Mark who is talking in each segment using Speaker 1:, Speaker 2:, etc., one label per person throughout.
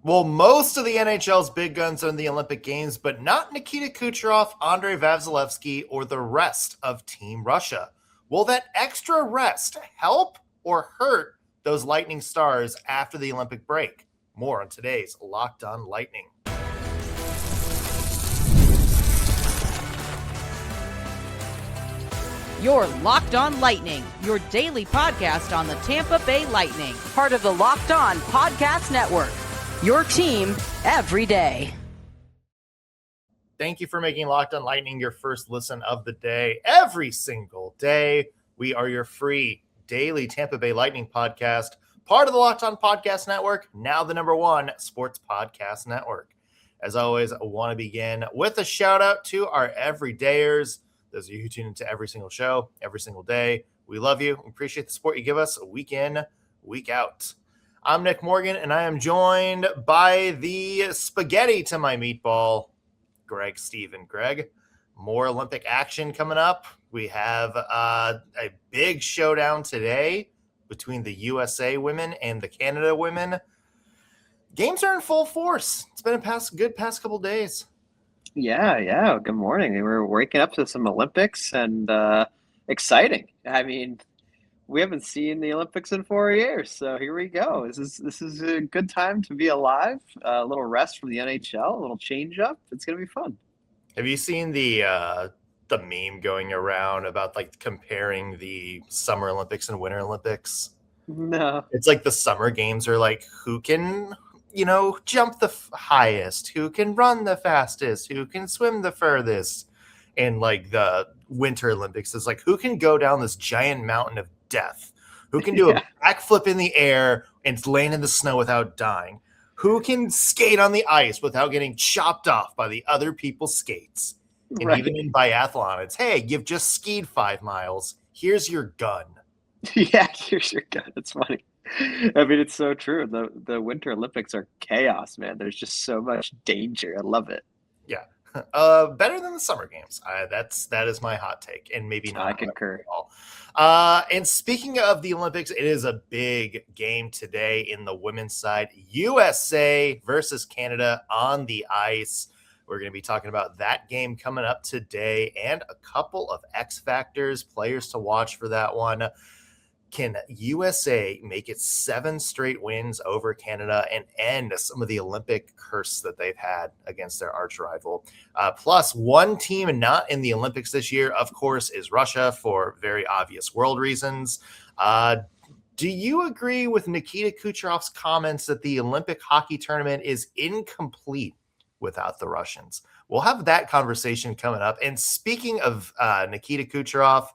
Speaker 1: Well, most of the NHL's big guns are in the Olympic Games, but not Nikita Kucherov, Andrei Vasilevskiy, or the rest of Team Russia. Will that extra rest help or hurt those Lightning stars after the Olympic break? More on today's Locked On Lightning.
Speaker 2: You're Locked On Lightning, your daily podcast on the Tampa Bay Lightning, part of the Locked On Podcast Network, your team every day.
Speaker 1: Thank you for making Locked On Lightning your first listen of the day. Every single day, we are your free daily Tampa Bay Lightning podcast, part of the Locked On Podcast Network, now the #1 sports podcast network. As always, I want to begin with a shout out to our everydayers. Those of you who tune into every single show, every single day. We love you. We appreciate the support you give us week in, week out. I'm Nick Morgan, and I am joined by the spaghetti to my meatball, Greg Steven. Greg, more Olympic action coming up. We have a big showdown today between the USA women and the Canada women. Games are in full force. It's been a good past couple days.
Speaker 3: Yeah. Good morning. We're waking up to some Olympics and exciting. I mean, we haven't seen the Olympics in 4 years, so here we go. This is a good time to be alive. A little rest from the NHL, a little change up. It's gonna be fun.
Speaker 1: Have you seen the meme going around about like comparing the Summer Olympics and Winter Olympics?
Speaker 3: No.
Speaker 1: It's like the summer games are like who can jump the highest, who can run the fastest, who can swim the furthest. And like the Winter Olympics is like who can go down this giant mountain of death, who can do a backflip in the air and land in the snow without dying, who can skate on the ice without getting chopped off by the other people's skates. And even in biathlon, it's, hey, you've just skied 5 miles. Here's your gun.
Speaker 3: Yeah, here's your gun. It's funny. I mean, it's so true. The Winter Olympics are chaos, man. There's just so much danger. I love it.
Speaker 1: Yeah. Better than the summer games. That is my hot take, and maybe not.
Speaker 3: I concur.
Speaker 1: At all. And speaking of the Olympics, it is a big game today in the women's side. USA versus Canada on the ice. We're going to be talking about that game coming up today and a couple of X factors, players to watch for that one. Can USA make it 7 straight wins over Canada and end some of the Olympic curse that they've had against their arch rival? Plus, one team not in the Olympics this year, of course, is Russia for very obvious world reasons. Do you agree with Nikita Kucherov's comments that the Olympic hockey tournament is incomplete without the Russians? We'll have that conversation coming up. And speaking of Nikita Kucherov,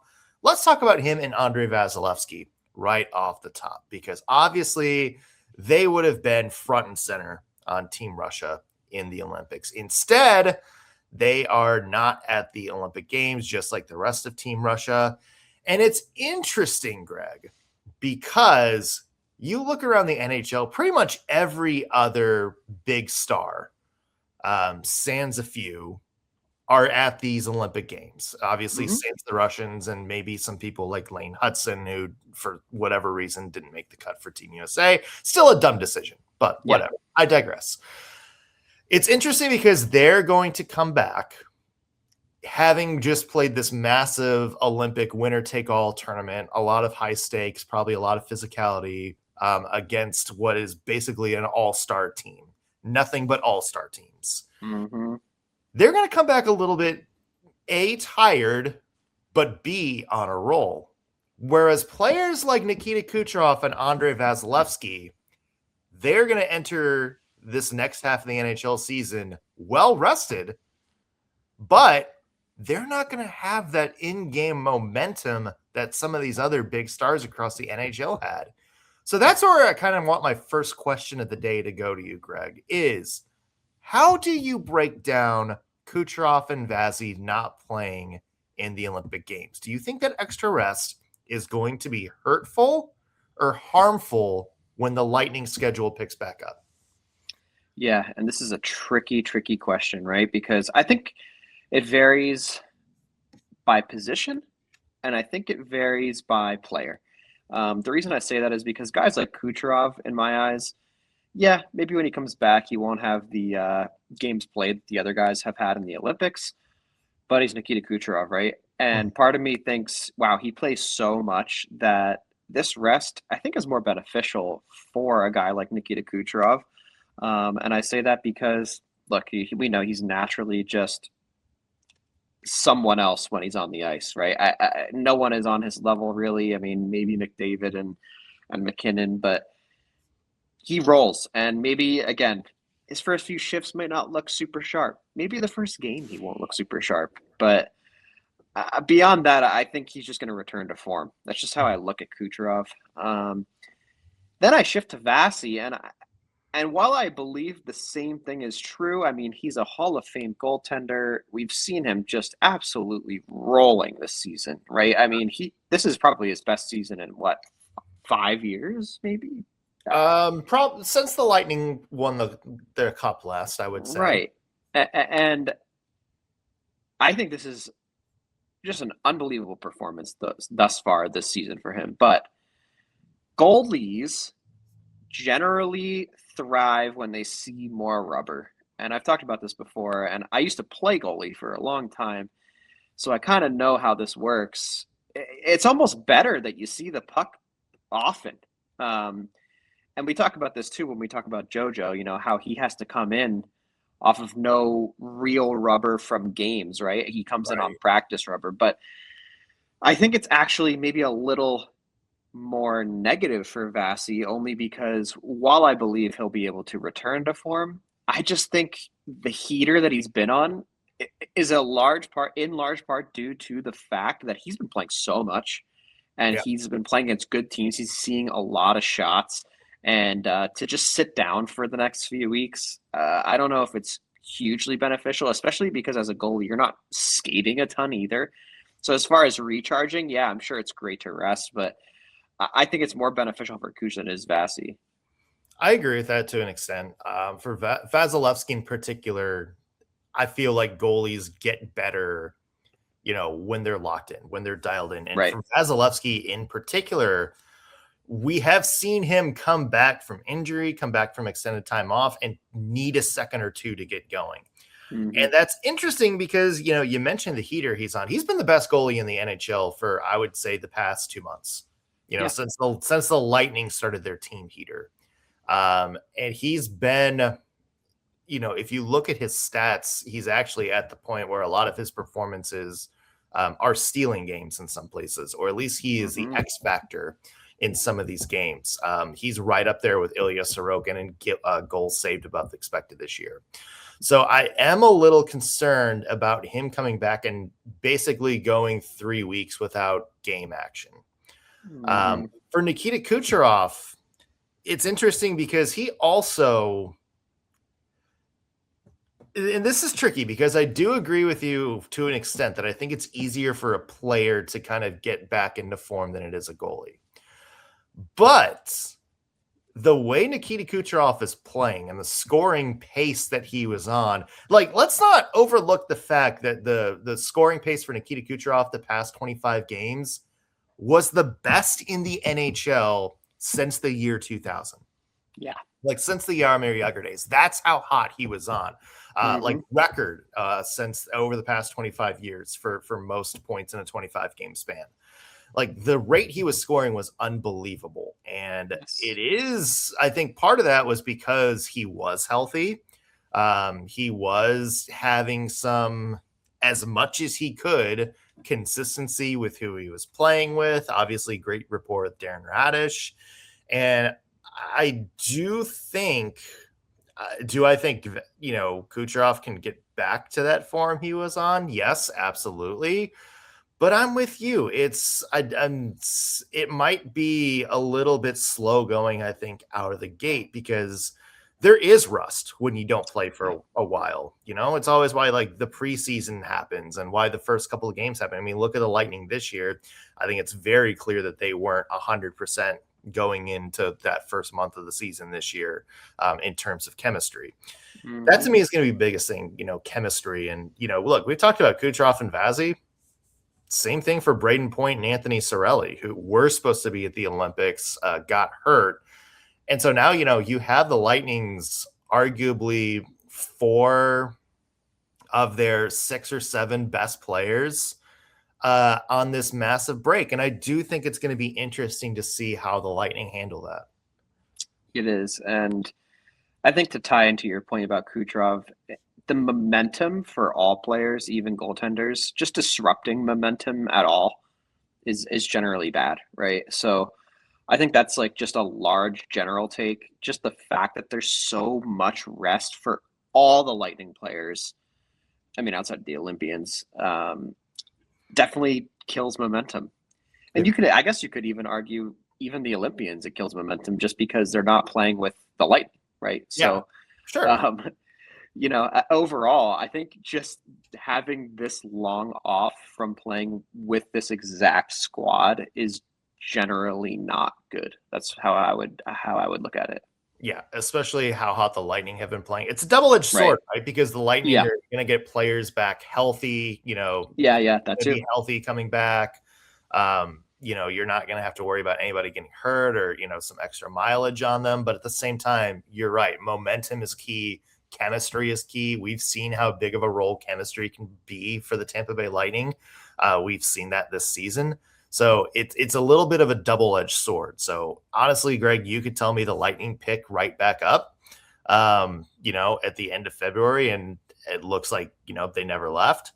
Speaker 1: let's talk about him and Andrei Vasilevskiy right off the top, because obviously they would have been front and center on Team Russia in the Olympics. Instead, they are not at the Olympic Games, just like the rest of Team Russia. And it's interesting, Greg, because you look around the NHL, pretty much every other big star, sans a few, are at these Olympic Games. Obviously, since the Russians and maybe some people like Lane Hudson, who for whatever reason didn't make the cut for Team USA. Still a dumb decision, but whatever. Yeah. I digress. It's interesting because they're going to come back having just played this massive Olympic winner-take-all tournament, a lot of high stakes, probably a lot of physicality against what is basically an all-star team. Nothing but all-star teams.
Speaker 3: Mm-hmm.
Speaker 1: They're going to come back a little bit, A, tired, but B, on a roll. Whereas players like Nikita Kucherov and Andrei Vasilevskiy, they're going to enter this next half of the NHL season well-rested, but they're not going to have that in-game momentum that some of these other big stars across the NHL had. So that's where I kind of want my first question of the day to go to you, Greg, is how do you break down Kucherov and Vazzy not playing in the Olympic Games? Do you think that extra rest is going to be hurtful or harmful when the Lightning schedule picks back up?
Speaker 3: Yeah, and this is a tricky question, right? Because I think it varies by position, and I think it varies by player. The reason I say that is because guys like Kucherov, in my eyes, Yeah, maybe when he comes back, he won't have the games played the other guys have had in the Olympics, but he's Nikita Kucherov, right?
Speaker 1: Mhm.
Speaker 3: And part of me thinks, wow, he plays so much that this rest, I think, is more beneficial for a guy like Nikita Kucherov. And I say that because, look, we know he's naturally just someone else when he's on the ice, right? No one is on his level, really. I mean, maybe McDavid and McKinnon, but he rolls. And maybe, again, his first few shifts might not look super sharp. Maybe the first game he won't look super sharp. But beyond that, I think he's just going to return to form. That's just how I look at Kucherov. Then I shift to Vasi, and while I believe the same thing is true, I mean, he's a Hall of Fame goaltender. We've seen him just absolutely rolling this season, right? I mean, this is probably his best season in what, 5 years, maybe?
Speaker 1: Probably since the Lightning won their cup last, I would say.
Speaker 3: Right. And I think this is just an unbelievable performance thus far this season for him. But goalies generally thrive when they see more rubber. And I've talked about this before, and I used to play goalie for a long time, so I kind of know how this works. It's almost better that you see the puck often. And we talk about this too when we talk about JoJo, how he has to come in off of no real rubber from games, right? He comes in on practice rubber. But I think it's actually maybe a little more negative for Vasi, only because while I believe he'll be able to return to form, I just think the heater that he's been on is in large part due to the fact that he's been playing so much and he's been playing against good teams. He's seeing a lot of shots, and to just sit down for the next few weeks, I don't know if it's hugely beneficial, especially because as a goalie, you're not skating a ton either. So as far as recharging, yeah, I'm sure it's great to rest, but I think it's more beneficial for Kuch than it is Vasi.
Speaker 1: I agree with that to an extent. For Vasilevskiy in particular, I feel like goalies get better, when they're locked in, when they're dialed in. And for Vasilevskiy in particular, we have seen him come back from injury, come back from extended time off, and need a second or two to get going. Mm-hmm. And that's interesting because, you mentioned the heater he's on. He's been the best goalie in the NHL for, I would say, the past 2 months. Since the Lightning started their team heater. And he's been, if you look at his stats, he's actually at the point where a lot of his performances are stealing games in some places, or at least he is the X factor in some of these games. He's right up there with Ilya Sorokin and goals saved above expected this year. So I am a little concerned about him coming back and basically going 3 weeks without game action. For Nikita Kucherov, it's interesting because he also, and this is tricky because I do agree with you to an extent that I think it's easier for a player to kind of get back into form than it is a goalie. But the way Nikita Kucherov is playing and the scoring pace that he was on, let's not overlook the fact that the scoring pace for Nikita Kucherov the past 25 games was the best in the NHL since the year 2000.
Speaker 3: Yeah.
Speaker 1: Since the Jaromir Jagr days. That's how hot he was on. Record since over the past 25 years for most points in a 25-game span. The rate he was scoring was unbelievable. And it is, I think part of that was because he was healthy. He was having some, as much as he could, consistency with who he was playing with. Obviously, great rapport with Darren Radish. And I do think, Kucherov can get back to that form he was on? Yes, absolutely. But I'm with you. It might be a little bit slow going, I think, out of the gate because there is rust when you don't play for a while. It's always why the preseason happens and why the first couple of games happen. I mean, look at the Lightning this year. I think it's very clear that they weren't 100% going into that first month of the season this year in terms of chemistry. Mm-hmm. That to me is going to be the biggest thing, chemistry. And, look, we've talked about Kucherov and Vasi. Same thing for Braden Point and Anthony Cirelli, who were supposed to be at the Olympics, got hurt. And so now, you have the Lightning's arguably 4 of their 6 or 7 best players on this massive break. And I do think it's going to be interesting to see how the Lightning handle that.
Speaker 3: It is. And I think to tie into your point about Kucherov, the momentum for all players, even goaltenders, just disrupting momentum at all is generally bad, right? So I think that's like just a large general take. Just the fact that there's so much rest for all the Lightning players, I mean, outside the Olympians, definitely kills momentum. And I guess you could even argue, even the Olympians, it kills momentum just because they're not playing with the Lightning, right?
Speaker 1: Yeah,
Speaker 3: So,
Speaker 1: sure.
Speaker 3: Overall, I think just having this long off from playing with this exact squad is generally not good. That's how I would look at it.
Speaker 1: Yeah, especially how hot the Lightning have been playing. It's a double-edged sword, right? Because the Lightning are going to get players back healthy,
Speaker 3: Yeah, that too.
Speaker 1: Be healthy coming back. You're not going to have to worry about anybody getting hurt or, some extra mileage on them. But at the same time, you're right. Momentum is key. Chemistry is key. We've seen how big of a role chemistry can be for the Tampa Bay Lightning. We've seen that this season. So it's a little bit of a double-edged sword. So honestly, Greg, you could tell me the Lightning pick right back up, at the end of February, and it looks like, they never left.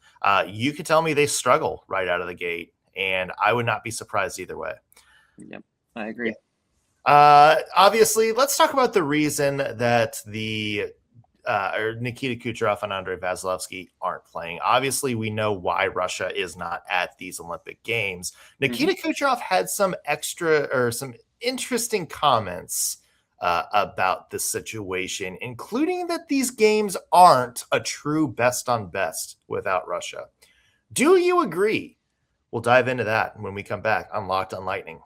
Speaker 1: You could tell me they struggle right out of the gate, and I would not be surprised either way.
Speaker 3: Yep, I agree.
Speaker 1: Obviously, let's talk about the reason that Nikita Kucherov and Andrei Vasilevskiy aren't playing. Obviously, we know why Russia is not at these Olympic Games. Nikita Kucherov had some interesting comments about this situation, including that these games aren't a true best on best without Russia. Do you agree? We'll dive into that when we come back on Locked on Lightning.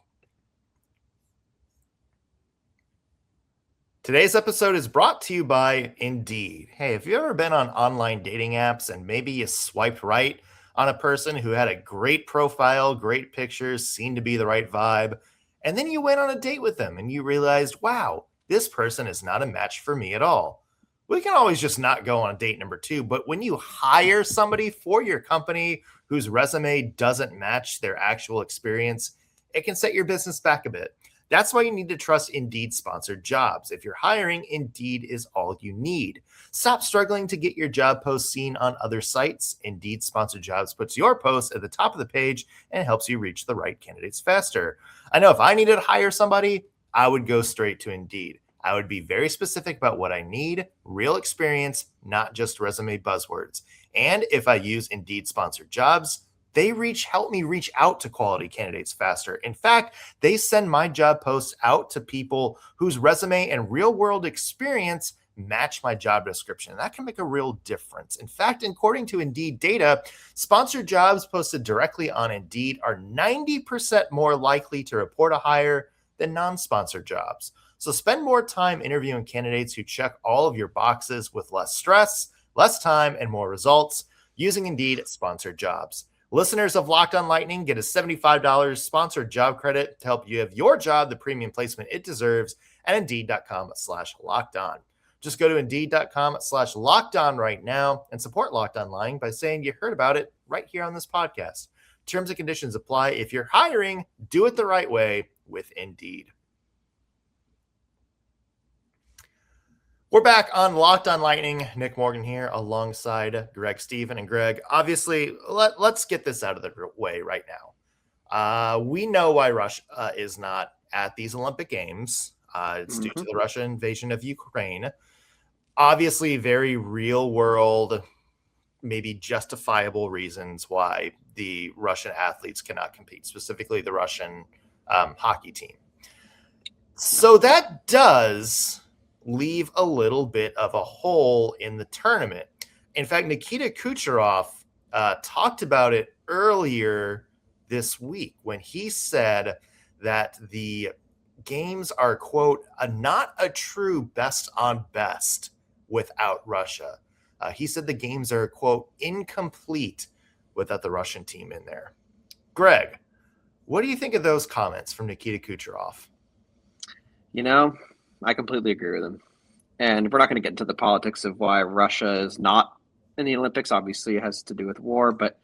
Speaker 1: Today's episode is brought to you by Indeed. Hey, have you ever been on online dating apps and maybe you swiped right on a person who had a great profile, great pictures, seemed to be the right vibe, and then you went on a date with them and you realized, wow, this person is not a match for me at all? We can always just not go on date number 2, but when you hire somebody for your company whose resume doesn't match their actual experience, it can set your business back a bit. That's why you need to trust Indeed sponsored jobs. If you're hiring, Indeed is all you need. Stop struggling to get your job post seen on other sites. Indeed sponsored jobs puts your post at the top of the page and helps you reach the right candidates faster. I know if I needed to hire somebody, I would go straight to Indeed. I would be very specific about what I need, real experience, not just resume buzzwords. And if I use Indeed sponsored jobs, they help me reach out to quality candidates faster. In fact, they send my job posts out to people whose resume and real-world experience match my job description. That can make a real difference. In fact, according to Indeed data, sponsored jobs posted directly on Indeed are 90% more likely to report a hire than non-sponsored jobs. So spend more time interviewing candidates who check all of your boxes with less stress, less time, and more results using Indeed sponsored jobs. Listeners of Locked on Lightning get a $75 sponsored job credit to help you have your job the premium placement it deserves at Indeed.com/lockedon. Just go to Indeed.com/lockedon right now and support Locked on Lightning by saying you heard about it right here on this podcast. Terms and conditions apply. If you're hiring, do it the right way with Indeed. We're back on Locked on Lightning. Nick Morgan here alongside Greg Stephen. And Greg, obviously, let's get this out of the way right now. We know why Russia is not at these Olympic Games. It's due to the Russian invasion of Ukraine. Obviously, very real world, maybe justifiable reasons why the Russian athletes cannot compete, specifically the Russian hockey team. So that does leave a little bit of a hole in the tournament. In fact, Nikita Kucherov talked about it earlier this week when he said that the games are, quote, not a true best on best without Russia. He said the games are, quote, incomplete without the Russian team in there. Greg, what do you think of those comments from Nikita Kucherov?
Speaker 3: I completely agree with him. And we're not going to get into the politics of why Russia is not in the Olympics. Obviously, it has to do with war, but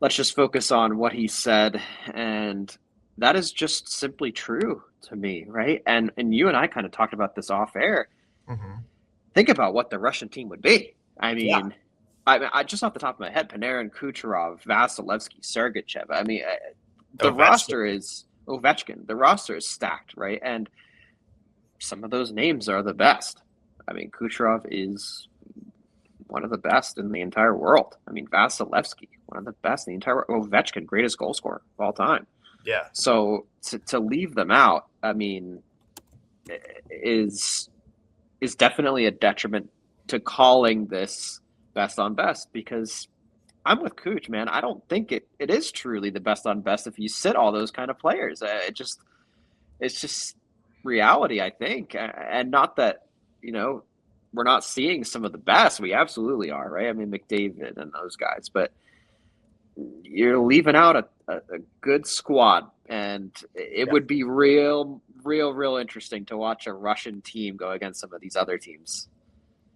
Speaker 3: let's just focus on what he said. And that is just simply true to me, right? And you and I kind of talked about this off air.
Speaker 1: Mm-hmm.
Speaker 3: Think about what the Russian team would be. I
Speaker 1: Yeah.
Speaker 3: mean, I just off the top of my head, Panarin, Kucherov, Vasilevskiy, Sergachev. I mean, the
Speaker 1: Ovechkin.
Speaker 3: roster is Ovechkin. The roster is stacked, right? And some of those names are the best. I mean, Kucherov is one of the best in the entire world. I mean, Vasilevskiy, one of the best in the entire world. Ovechkin, greatest goal scorer of all time.
Speaker 1: Yeah.
Speaker 3: So to leave them out, I mean, is definitely a detriment to calling this best on best, because I'm with Cooch, man. I don't think it is truly the best on best if you sit all those kind of players. It's just reality, I think. And not that, we're not seeing some of the best. We absolutely are, right? I mean, McDavid and those guys, but you're leaving out a good squad, and it would be real interesting to watch a Russian team go against some of these other teams.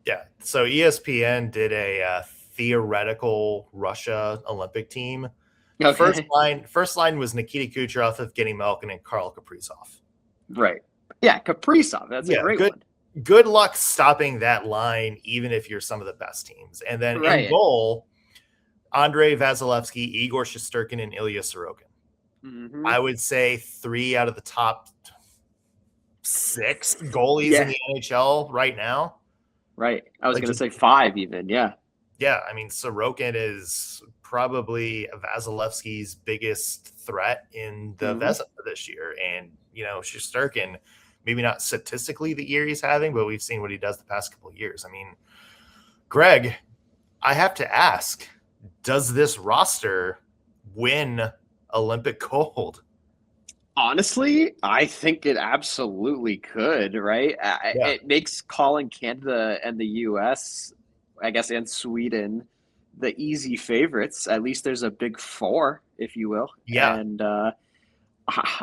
Speaker 1: Yeah. So ESPN did a theoretical Russia Olympic team.
Speaker 3: Okay.
Speaker 1: First line was Nikita Kucherov, Evgeny Malkin, and Karl Kaprizov.
Speaker 3: Right. Yeah, Kaprizov. That's a great one.
Speaker 1: Good luck stopping that line, even if you're some of the best teams. And then in goal, Andrei, Vasilevskiy, Igor Shesterkin, and Ilya Sorokin.
Speaker 3: Mm-hmm.
Speaker 1: I would say 3 out of the top 6 goalies in the NHL right now.
Speaker 3: Right. I was going to say 5 even. Yeah.
Speaker 1: Yeah. I mean, Sorokin is probably Vasilevsky's biggest threat in the Vezina this year. And, Shesterkin, maybe not statistically the year he's having, but we've seen what he does the past couple of years. I mean, Greg, I have to ask, does this roster win Olympic gold?
Speaker 3: Honestly, I think it absolutely could, right? It makes calling Canada and the US, I guess, and Sweden the easy favorites. At least there's a big 4, if you will.
Speaker 1: Yeah.
Speaker 3: And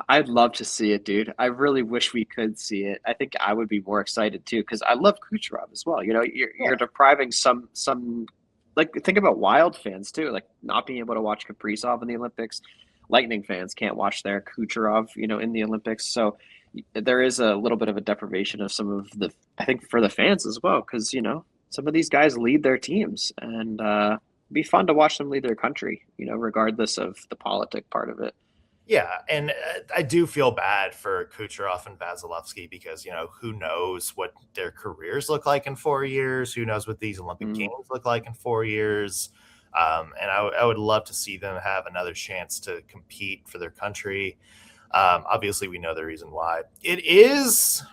Speaker 3: I'd love to see it, dude. I really wish we could see it. I think I would be more excited too, because I love Kucherov as well. You're depriving some like, think about Wild fans too, like not being able to watch Kaprizov in the Olympics. Lightning fans can't watch their Kucherov, in the Olympics. So there is a little bit of a deprivation of some of the, I think, for the fans as well, because some of these guys lead their teams, and it'd be fun to watch them lead their country, regardless of the politic part of it.
Speaker 1: Yeah, and I do feel bad for Kucherov and Vasilevskiy because, who knows what their careers look like in 4 years? Who knows what these Olympic Games look like in 4 years? And I would love to see them have another chance to compete for their country. Obviously, we know the reason why. It is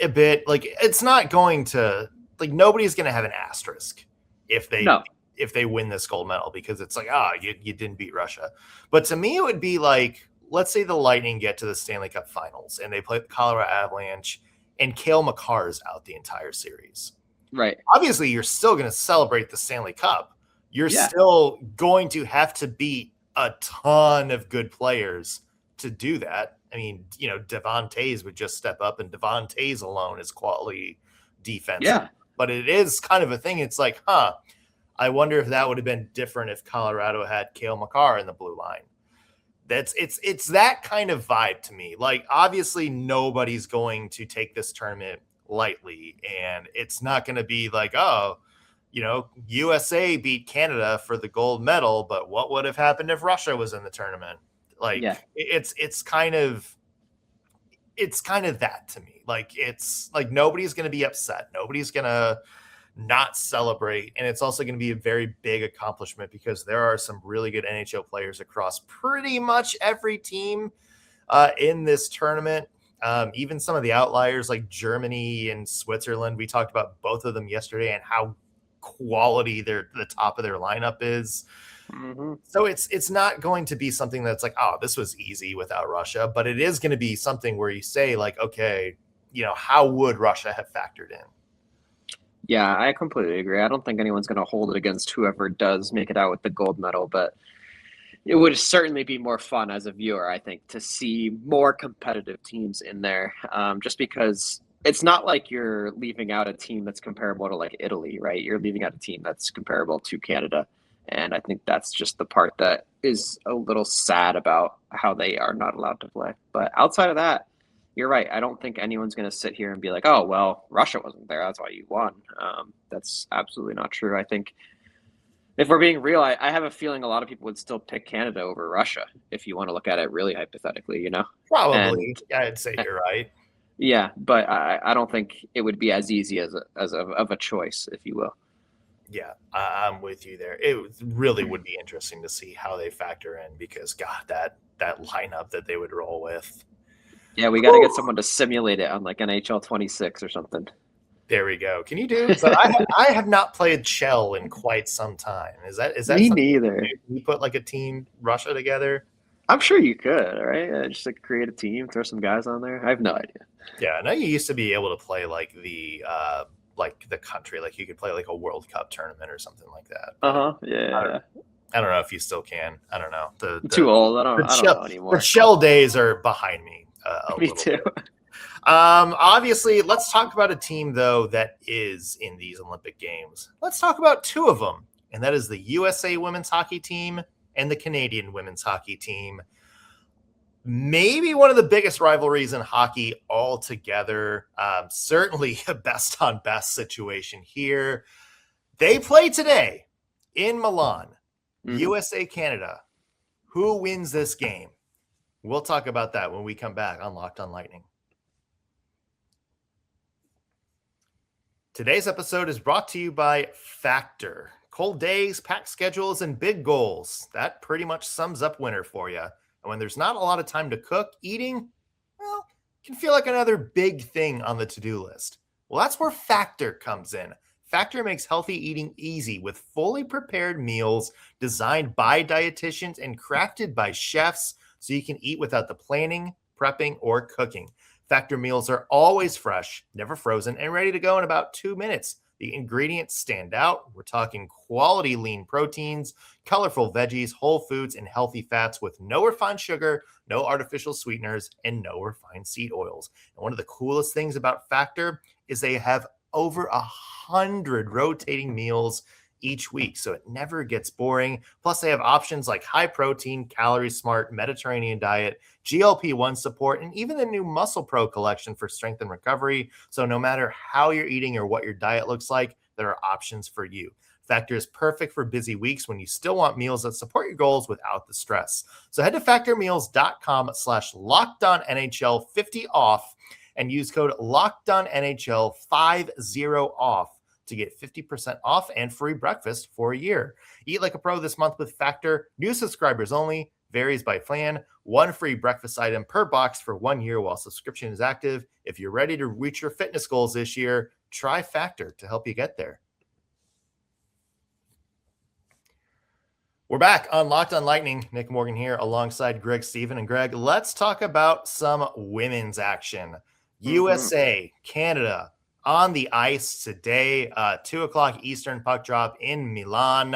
Speaker 1: a bit like it's not going to – like nobody's going to have an asterisk if they win this gold medal, because it's like, you didn't beat Russia. But to me, it would be like, let's say the Lightning get to the Stanley Cup Finals and they play the Colorado Avalanche and Cale Makar's out the entire series.
Speaker 3: Right.
Speaker 1: Obviously, you're still going to celebrate the Stanley Cup. You're still going to have to beat a ton of good players to do that. I mean, Devon Toews would just step up, and Devon Toews alone is quality defense. Yeah. But it is kind of a thing. It's like, I wonder if that would have been different if Colorado had Cale Makar in the blue line. It's that kind of vibe to me. Like, obviously, nobody's going to take this tournament lightly, and it's not going to be like, USA beat Canada for the gold medal, but what would have happened if Russia was in the tournament? Like, it's kind of that to me. Like, it's like nobody's going to be upset. Nobody's going to not celebrate. And it's also going to be a very big accomplishment because there are some really good NHL players across pretty much every team in this tournament. Even some of the outliers like Germany and Switzerland. We talked about both of them yesterday and how quality the top of their lineup is. Mm-hmm. So it's not going to be something that's like, this was easy without Russia, but it is going to be something where you say like, okay, how would Russia have factored in?
Speaker 3: Yeah, I completely agree. I don't think anyone's going to hold it against whoever does make it out with the gold medal, but it would certainly be more fun as a viewer, I think, to see more competitive teams in there, just because it's not like you're leaving out a team that's comparable to like Italy, right? You're leaving out a team that's comparable to Canada. And I think that's just the part that is a little sad about how they are not allowed to play. But outside of that, you're right. I don't think anyone's going to sit here and be like, oh, well, Russia wasn't there. That's why you won. That's absolutely not true. I think if we're being real, I have a feeling a lot of people would still pick Canada over Russia if you want to look at it really hypothetically, you know?
Speaker 1: Probably,
Speaker 3: And
Speaker 1: I'd say you're right.
Speaker 3: yeah, but I don't think it would be as easy as of a choice, if you will.
Speaker 1: Yeah, I'm with you there. It really would be interesting to see how they factor in because, God, that lineup that they would roll with.
Speaker 3: Yeah, we got to get someone to simulate it on like NHL 26 or something.
Speaker 1: There we go. Can you do? So I have not played Shell in quite some time. Is that
Speaker 3: Me neither.
Speaker 1: Can you put like a team Russia together?
Speaker 3: I'm sure you could, right? Just like create a team, throw some guys on there. I have no idea.
Speaker 1: Yeah, I know you used to be able to play like the country, like you could play like a World Cup tournament or something like that.
Speaker 3: Yeah.
Speaker 1: I don't know if you still can. I don't know.
Speaker 3: I'm too old. I don't know anymore.
Speaker 1: The Shell days are behind me.
Speaker 3: Me too.
Speaker 1: Obviously, let's talk about a team though that is in these Olympic Games. Let's talk about two of them, and that is the USA women's hockey team and the Canadian women's hockey team. Maybe one of the biggest rivalries in hockey altogether. Certainly a best on best situation here. They play today in Milan, USA, Canada. Who wins this game? We'll talk about that when we come back on Locked on Lightning. Today's episode is brought to you by Factor. Cold days, packed schedules, and big goals. That pretty much sums up winter for you. And when there's not a lot of time to cook, eating, well, can feel like another big thing on the to-do list. Well, that's where Factor comes in. Factor makes healthy eating easy with fully prepared meals designed by dietitians and crafted by chefs so you can eat without the planning, prepping, or cooking. Factor meals are always fresh, never frozen, and ready to go in about 2 minutes. The ingredients stand out. We're talking quality lean proteins, colorful veggies, whole foods, and healthy fats with no refined sugar, no artificial sweeteners, and no refined seed oils. And one of the coolest things about Factor is they have over 100 rotating meals each week, so it never gets boring. Plus, they have options like high protein, calorie smart, Mediterranean diet, GLP-1 support, and even the new Muscle Pro collection for strength and recovery. So no matter how you're eating or what your diet looks like, there are options for you. Factor is perfect for busy weeks when you still want meals that support your goals without the stress. So head to factormeals.com/LockedOnNHL 50 off and use code LockedOnNHL50 off to get 50% off and free breakfast for a year. Eat like a pro this month with Factor. New subscribers only. Varies by plan. One free breakfast item per box for 1 year while subscription is active. If you're ready to reach your fitness goals this year, try Factor to help you get there. We're back on Locked on Lightning. Nick Morgan here alongside Greg Stephen. And Greg, let's talk about some women's action. USA, Canada, on the ice today, 2 o'clock Eastern puck drop in Milan.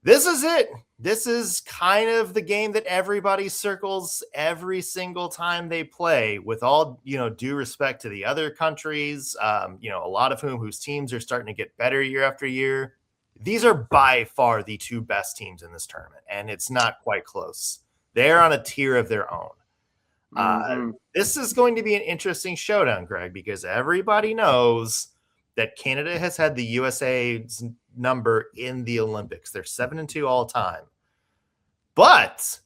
Speaker 1: This is it. This is kind of the game that everybody circles every single time they play, with all, due respect to the other countries, a lot of whose teams are starting to get better year after year. These are by far the two best teams in this tournament, and it's not quite close. They're on a tier of their own. This is going to be an interesting showdown, Greg, because everybody knows that Canada has had the USA's number in the Olympics. They're 7-2 all time. But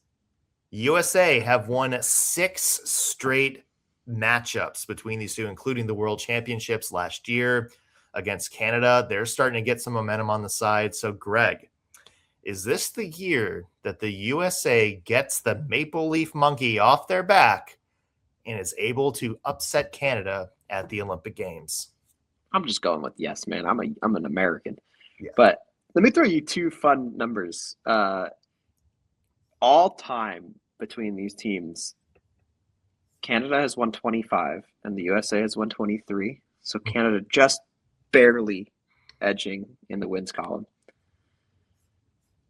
Speaker 1: USA have won 6 straight matchups between these two, including the World Championships last year against Canada. They're starting to get some momentum on the side. So, Greg, is this the year that the USA gets the Maple Leaf Monkey off their back and is able to upset Canada at the Olympic Games?
Speaker 3: I'm just going with yes, man. I'm an American.
Speaker 1: Yeah.
Speaker 3: But let me throw you 2 fun numbers. All time between these teams, Canada has won 25 and the USA has won 23. So Canada just barely edging in the wins column.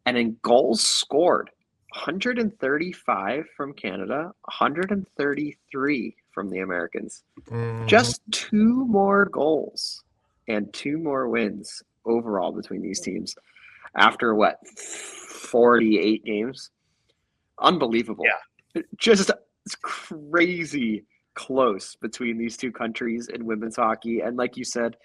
Speaker 3: And in goals scored, 135 from Canada, 133 from the Americans.
Speaker 1: Mhm.
Speaker 3: Just 2 more goals and 2 more wins overall between these teams after 48 games. Unbelievable. Just it's crazy close between these two countries in women's hockey. And like you said,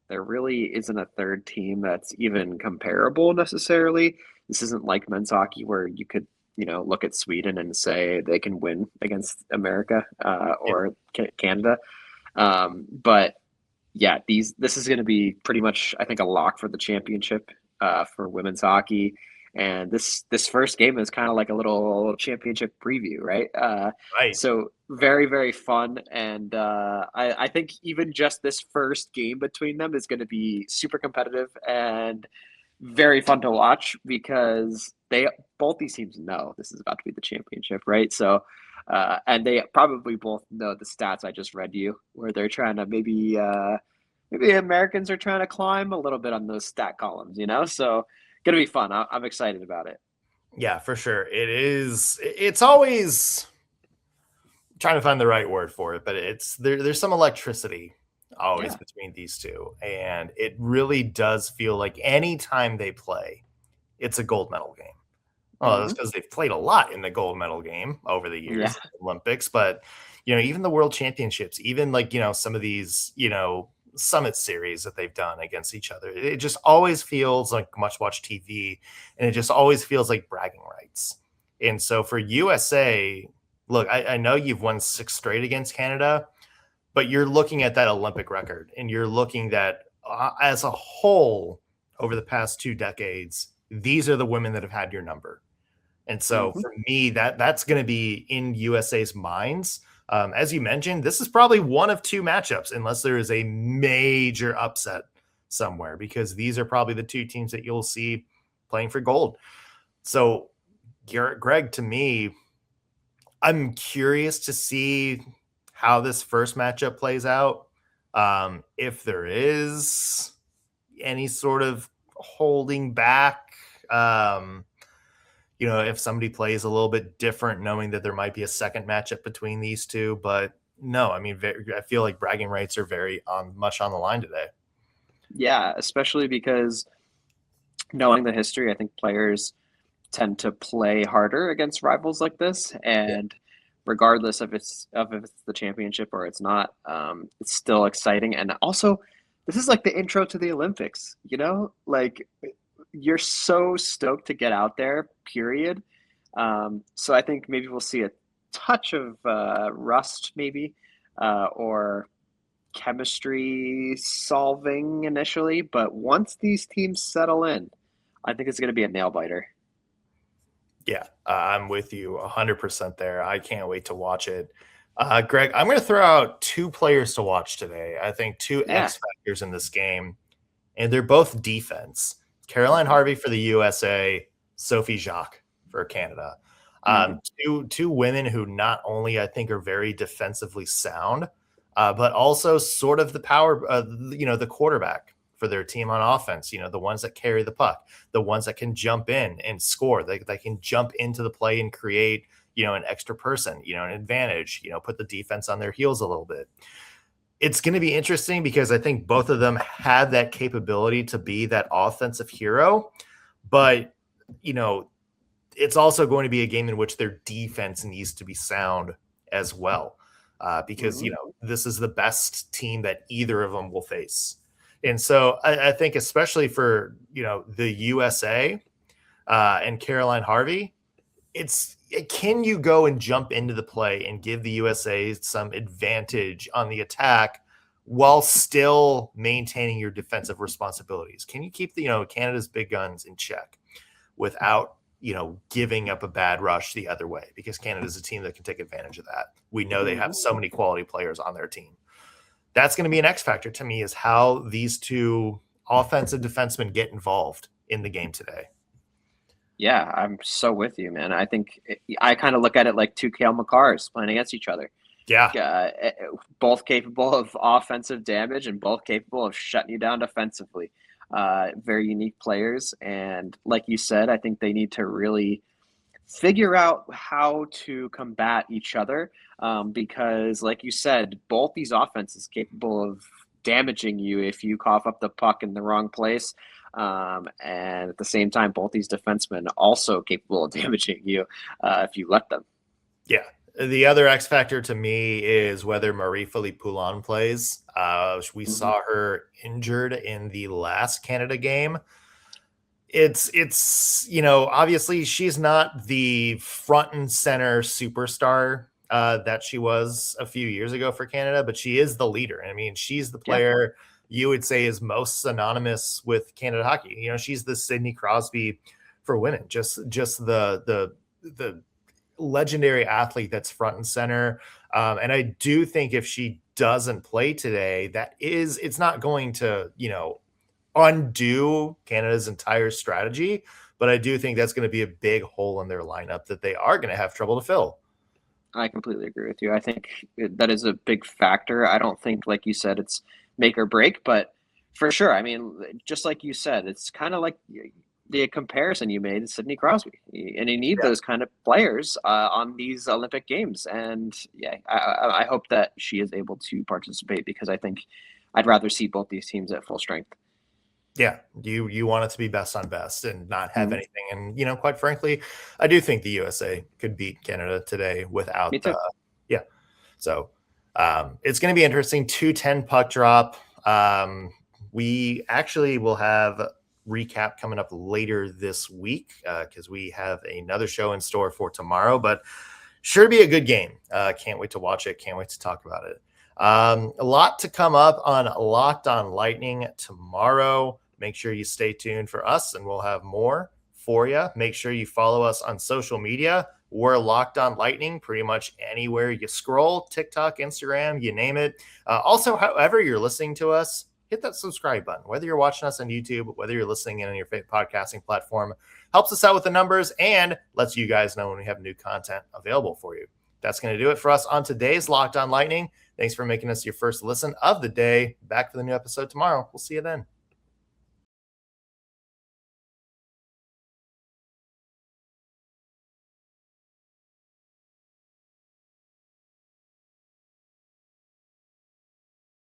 Speaker 3: there really isn't a third team that's even comparable necessarily. This isn't like men's hockey where you could, look at Sweden and say they can win against America or Canada. But yeah, this is going to be pretty much, I think, a lock for the championship for women's hockey. And this first game is kind of like a little championship preview, right?
Speaker 1: Right.
Speaker 3: So very, very fun. And I think even just this first game between them is going to be super competitive and very fun to watch because both these teams know this is about to be the championship, right? So, and they probably both know the stats I just read you, where they're trying to maybe Americans are trying to climb a little bit on those stat columns, So gonna be fun. I'm excited about it.
Speaker 1: Yeah, for sure. It is. It's always trying to find the right word for it, but there's some electricity always between these two, and it really does feel like anytime they play, it's a gold medal game. Well, that's because they've played a lot in the gold medal game over the years, in the Olympics, but even the World Championships, even some of these Summit series that they've done against each other, it just always feels like must-watch TV, and it just always feels like bragging rights. And so for USA, look, I know you've won 6 straight against Canada, but you're looking at that Olympic record, and you're looking that as a whole over the past 2 decades, these are the women that have had your number. And so for me, that's going to be in USA's minds. As you mentioned, this is probably one of 2 matchups, unless there is a major upset somewhere, because these are probably the 2 teams that you'll see playing for gold. So, Greg, to me, I'm curious to see how this first matchup plays out. If there is any sort of holding back, if somebody plays a little bit different, knowing that there might be a second matchup between these two. But no, I mean, I feel like bragging rights are very much on the line today.
Speaker 3: Yeah, especially because knowing the history, I think players tend to play harder against rivals like this. And regardless if it's the championship or it's not, it's still exciting. And also, this is like the intro to the Olympics, like you're so stoked to get out there, period. So I think maybe we'll see a touch of rust maybe or chemistry solving initially. But once these teams settle in, I think it's going to be a nail biter.
Speaker 1: Yeah, I'm with you 100% there. I can't wait to watch it. Greg, I'm going to throw out 2 players to watch today. I think 2 X factors in this game, and they're both defense. Caroline Harvey for the USA, Sophie Jacques for Canada. Two women who not only I think are very defensively sound, but also sort of the power, the quarterback for their team on offense. The ones that carry the puck, the ones that can jump in and score. They can jump into the play and create, an extra person, an advantage. Put the defense on their heels a little bit. It's going to be interesting because I think both of them have that capability to be that offensive hero, but it's also going to be a game in which their defense needs to be sound as well, because this is the best team that either of them will face. And so I think especially for the USA and Caroline Harvey, can you go and jump into the play and give the USA some advantage on the attack while still maintaining your defensive responsibilities? Can you keep Canada's big guns in check without giving up a bad rush the other way? Because Canada's a team that can take advantage of that. We know they have so many quality players on their team. That's going to be an X factor to me, is how these 2 offensive defensemen get involved in the game today.
Speaker 3: Yeah, I'm so with you, man. I think I kind of look at it like 2 Cale Makars playing against each other.
Speaker 1: Yeah.
Speaker 3: Both capable of offensive damage and both capable of shutting you down defensively. Very unique players. And like you said, I think they need to really figure out how to combat each other, because, like you said, both these offenses capable of damaging you if you cough up the puck in the wrong place. And at the same time, both these defensemen also capable of damaging you if you let them.
Speaker 1: Yeah. The other X factor to me is whether Marie-Philippe Poulin plays. We saw her injured in the last Canada game. It's obviously she's not the front and center superstar that she was a few years ago for Canada, but she is the leader. I mean, she's the player you would say is most synonymous with Canada hockey. She's the Sidney Crosby for women, just the legendary athlete that's front and center. And I do think if she doesn't play today, it's not going to, undo Canada's entire strategy. But I do think that's going to be a big hole in their lineup that they are going to have trouble to fill.
Speaker 3: I completely agree with you. I think that is a big factor. I don't think, like you said, it's make or break, but for sure. I mean, just like you said, it's kind of like the comparison you made, Sidney Crosby, and you need those kind of players on these Olympic Games. And I hope that she is able to participate, because I think I'd rather see both these teams at full strength.
Speaker 1: Yeah, you want it to be best on best and not have anything. And quite frankly, I do think the USA could beat Canada today without.
Speaker 3: Me too.
Speaker 1: So it's going to be interesting. 2:10 puck drop. We actually will have recap coming up later this week because we have another show in store for tomorrow, but sure to be a good game. Can't wait to watch it. Can't wait to talk about it. A lot to come up on Locked On Lightning tomorrow. Make sure you stay tuned for us, and we'll have more for you. Make sure you follow us on social media. We're Locked On Lightning pretty much anywhere you scroll, TikTok, Instagram, you name it. Also, however you're listening to us, hit that subscribe button. Whether you're watching us on YouTube, whether you're listening in on your favorite podcasting platform, helps us out with the numbers and lets you guys know when we have new content available for you. That's going to do it for us on today's Locked On Lightning. Thanks for making us your first listen of the day. Back for the new episode tomorrow. We'll see you then.